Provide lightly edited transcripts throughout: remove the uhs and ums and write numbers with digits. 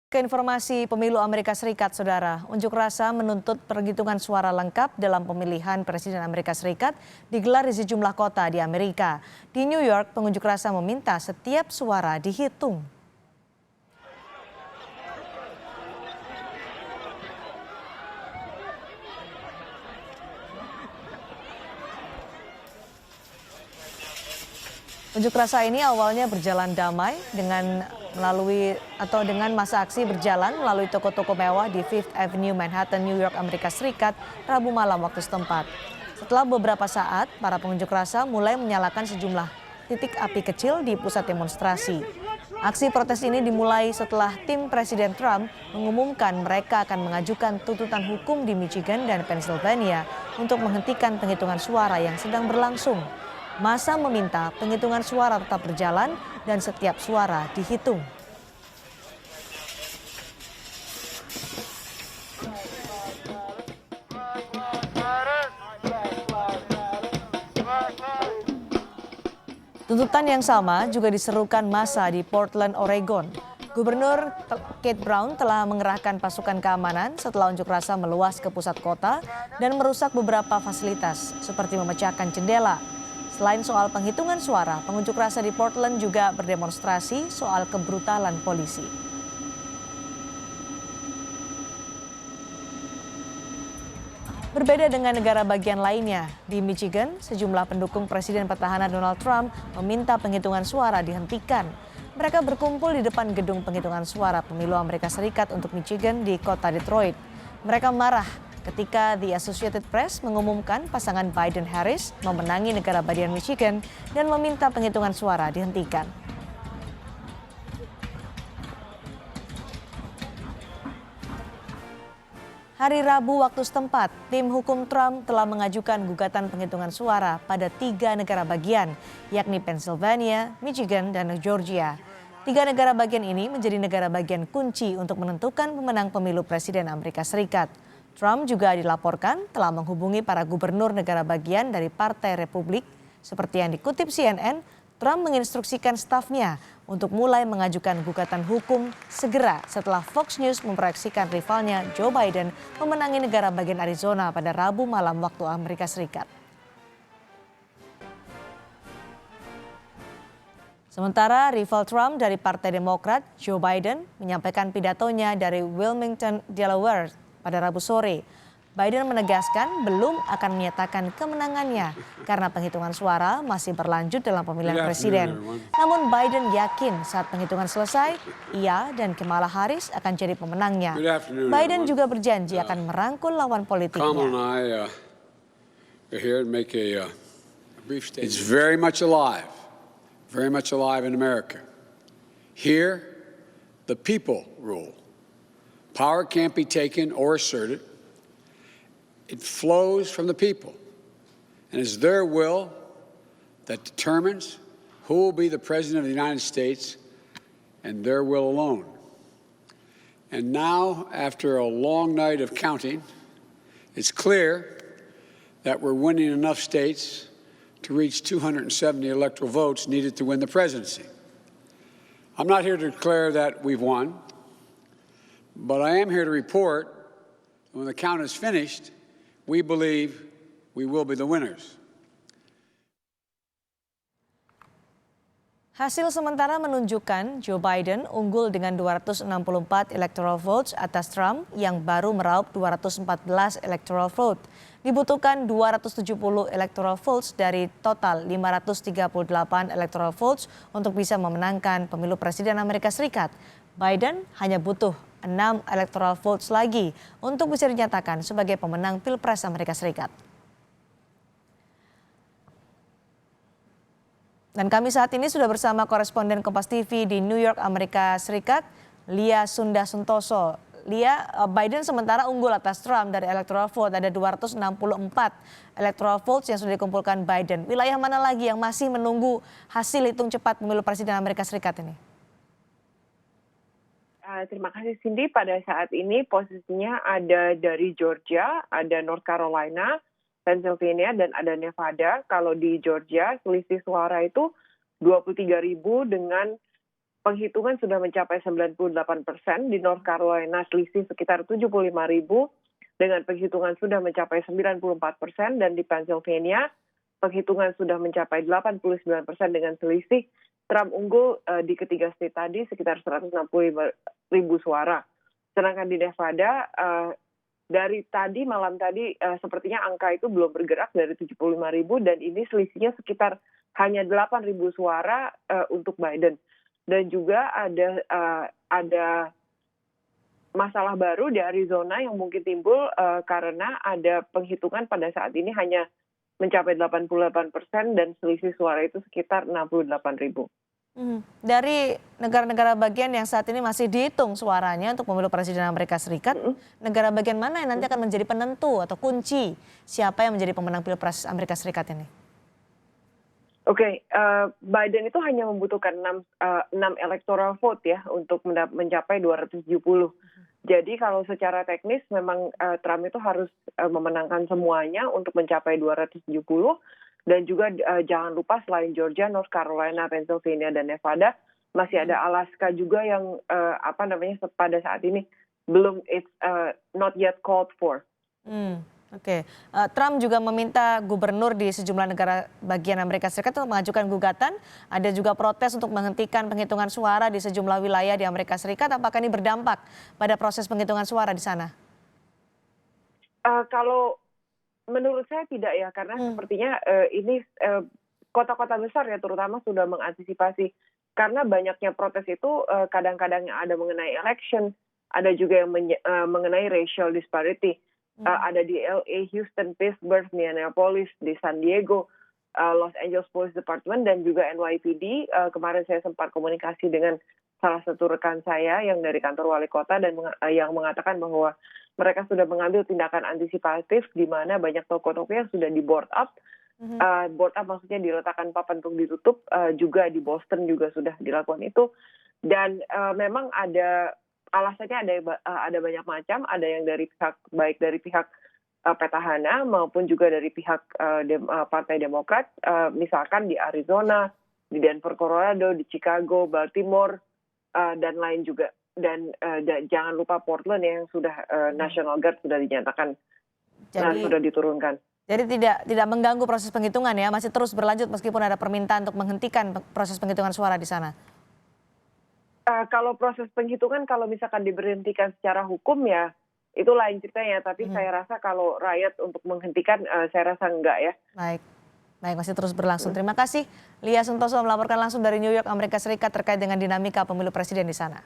Ke informasi pemilu Amerika Serikat, Saudara. Unjuk rasa menuntut perhitungan suara lengkap dalam pemilihan Presiden Amerika Serikat digelar di sejumlah kota di Amerika. Di New York, pengunjuk rasa meminta setiap suara dihitung. Unjuk rasa ini awalnya berjalan damai dengan masa aksi berjalan melalui toko-toko mewah di Fifth Avenue, Manhattan, New York, Amerika Serikat, Rabu malam waktu setempat. Setelah beberapa saat, para pengunjuk rasa mulai menyalakan sejumlah titik api kecil di pusat demonstrasi. Aksi protes ini dimulai setelah tim Presiden Trump mengumumkan mereka akan mengajukan tuntutan hukum di Michigan dan Pennsylvania untuk menghentikan penghitungan suara yang sedang berlangsung. Massa meminta penghitungan suara tetap berjalan dan setiap suara dihitung. Tuntutan yang sama juga diserukan massa di Portland, Oregon. Gubernur Kate Brown telah mengerahkan pasukan keamanan setelah unjuk rasa meluas ke pusat kota dan merusak beberapa fasilitas seperti memecahkan jendela. Selain soal penghitungan suara, pengunjuk rasa di Portland juga berdemonstrasi soal kebrutalan polisi. Berbeda dengan negara bagian lainnya, di Michigan, sejumlah pendukung Presiden petahana Donald Trump meminta penghitungan suara dihentikan. Mereka berkumpul di depan gedung penghitungan suara pemilu Amerika Serikat untuk Michigan di kota Detroit. Mereka marah ketika The Associated Press mengumumkan pasangan Biden-Harris memenangi negara bagian Michigan dan meminta penghitungan suara dihentikan. Hari Rabu waktu setempat, tim hukum Trump telah mengajukan gugatan penghitungan suara pada 3 negara bagian, yakni Pennsylvania, Michigan, dan Georgia. 3 negara bagian ini menjadi negara bagian kunci untuk menentukan pemenang pemilu Presiden Amerika Serikat. Trump juga dilaporkan telah menghubungi para gubernur negara bagian dari Partai Republik. Seperti yang dikutip CNN, Trump menginstruksikan stafnya untuk mulai mengajukan gugatan hukum segera setelah Fox News memproyeksikan rivalnya Joe Biden memenangi negara bagian Arizona pada Rabu malam waktu Amerika Serikat. Sementara rival Trump dari Partai Demokrat, Joe Biden, menyampaikan pidatonya dari Wilmington, Delaware pada Rabu sore. Biden menegaskan belum akan menyatakan kemenangannya karena penghitungan suara masih berlanjut dalam pemilihan presiden. Namun Biden yakin saat penghitungan selesai, ia dan Kamala Harris akan jadi pemenangnya. Biden juga berjanji akan merangkul lawan politiknya. It's very much alive in America. Here, the people rule. Power can't be taken or asserted. It flows from the people, and it's their will that determines who will be the President of the United States, and their will alone. And now, after a long night of counting, it's clear that we're winning enough states to reach 270 electoral votes needed to win the presidency. I'm not here to declare that we've won, but I am here to report that when the count is finished, we believe we will be the winners. Hasil sementara menunjukkan Joe Biden unggul dengan 264 electoral votes atas Trump yang baru meraup 214 electoral vote. Dibutuhkan 270 electoral votes dari total 538 electoral votes untuk bisa memenangkan pemilu presiden Amerika Serikat. Biden hanya butuh 6 electoral votes lagi untuk bisa dinyatakan sebagai pemenang Pilpres Amerika Serikat. Dan kami saat ini sudah bersama koresponden Kompas TV di New York, Amerika Serikat, Lia Sunda Suntoso. Lia, Biden sementara unggul atas Trump dari electoral vote, ada 264 electoral votes yang sudah dikumpulkan Biden. Wilayah mana lagi yang masih menunggu hasil hitung cepat pemilu presiden Amerika Serikat ini? Terima kasih Cindy, pada saat ini posisinya ada dari Georgia, ada North Carolina, Pennsylvania, dan ada Nevada. Kalau di Georgia selisih suara itu 23.000 dengan penghitungan sudah mencapai 98%, di North Carolina selisih sekitar 75.000, dengan penghitungan sudah mencapai 94%, dan di Pennsylvania penghitungan sudah mencapai 89% dengan selisih Trump unggul di ketiga state tadi sekitar 165.000 suara. Sedangkan di Nevada dari tadi malam tadi sepertinya angka itu belum bergerak dari 75.000 dan ini selisihnya sekitar hanya 8.000 suara untuk Biden. Dan juga ada masalah baru di Arizona yang mungkin timbul karena ada penghitungan pada saat ini hanya mencapai 88% dan selisih suara itu sekitar 68.000. Dari negara-negara bagian yang saat ini masih dihitung suaranya untuk pemilu presiden Amerika Serikat, negara bagian mana yang nanti akan menjadi penentu atau kunci siapa yang menjadi pemenang Pilpres Amerika Serikat ini? Oke, Biden itu hanya membutuhkan 6 electoral vote ya untuk mencapai 270. Jadi kalau secara teknis memang Trump itu harus memenangkan semuanya untuk mencapai 270. Dan juga jangan lupa selain Georgia, North Carolina, Pennsylvania, dan Nevada, masih ada Alaska juga yang pada saat ini belum not yet called for. Oke. Trump juga meminta gubernur di sejumlah negara bagian Amerika Serikat untuk mengajukan gugatan. Ada juga protes untuk menghentikan penghitungan suara di sejumlah wilayah di Amerika Serikat. Apakah ini berdampak pada proses penghitungan suara di sana? Kalau menurut saya tidak ya, karena sepertinya ini kota-kota besar ya terutama sudah mengantisipasi. Karena banyaknya protes itu kadang-kadang ada mengenai election, ada juga yang mengenai racial disparity. Ada di LA, Houston, Pittsburgh, Minneapolis, di San Diego, Los Angeles Police Department, dan juga NYPD. Kemarin saya sempat komunikasi dengan salah satu rekan saya yang dari kantor wali kota dan yang mengatakan bahwa mereka sudah mengambil tindakan antisipatif di mana banyak toko-toko yang sudah di board up. Board up maksudnya diletakkan papan untuk ditutup, juga di Boston juga sudah dilakukan itu. Dan memang ada alasannya ada banyak macam, ada yang dari baik dari pihak petahana maupun juga dari pihak Partai Demokrat, misalkan di Arizona, di Denver, Colorado, di Chicago, Baltimore, dan lain juga. Dan jangan lupa Portland yang sudah National Guard sudah dinyatakan sudah diturunkan. Jadi tidak mengganggu proses penghitungan ya, masih terus berlanjut meskipun ada permintaan untuk menghentikan proses penghitungan suara di sana. Kalau proses penghitungan kalau misalkan diberhentikan secara hukum ya itu lain ceritanya. Tapi saya rasa kalau rakyat untuk menghentikan saya rasa enggak ya. Baik, masih terus berlangsung. Terima kasih Lia Suntoso melaporkan langsung dari New York, Amerika Serikat terkait dengan dinamika pemilu presiden di sana.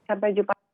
Sampai jumpa.